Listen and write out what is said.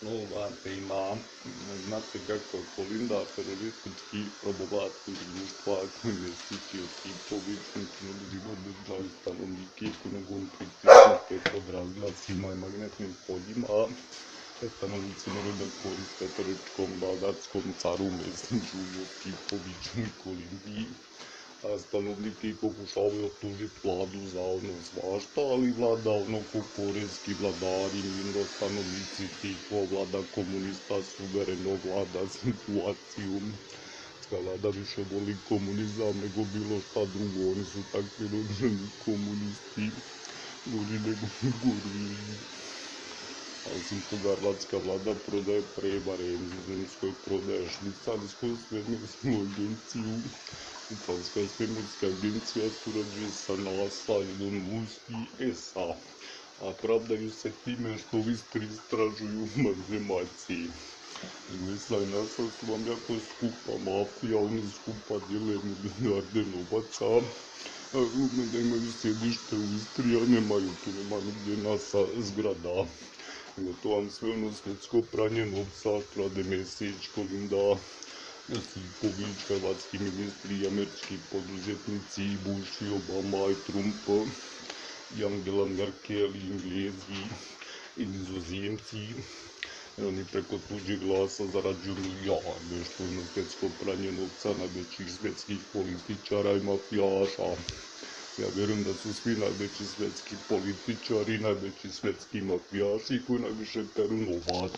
Znate, znate kako Kolinda teroristički promovatori društva investicijski povičnik život državi stanovniki ekonomom pritisnute pod razglasima i magnetnim poljima, stanovnici naroda koriste trčkom, baldarskom caru, mesniču, Josipoviću i Kolindi, a stanovniki pokušavaju optužiti vladu za ono svašta, ali vlada ono ko korejski vladari, mirno stanovnici tiho, vlada komunista suvereno vlada situacijom. Vlada više voli komunizam nego bilo šta drugo, oni su takvi rođeni komunisti, gori nego gori. A osim toga, hrvatska vlada prodaje prevare, Nizozemskoj prodaje švicarsku svemirsku agenciju. Švicarska svemirska agencija surađuje sa NASA, Elon Musk i ESA, a pravdaju se time što u Istri istražuju mazemaciji. ESA i NASA su vam jako skupa mafija, oni skupa dijele milijarde novaca, da imaju sjedište u Istri, a nemaju, tu nema nigdje NASA zgrada. Nego to vam sve ono svjetsko pranje novca, krade Mesić, Kolinda, Josipović, hrvatski ministri, američki poduzetnici, Bush i Obama i Trump, i Angela Merkel, i Englezi, i Nizozemci. Oni preko tuđih glasa zarađuju milijarde, što je svjetsko pranje novca najvećih svjetskih političara i mafijaša. Ja vjerujem da su svi najveći svjetski političari, najveći svjetski mafijaši koji najviše peru novac.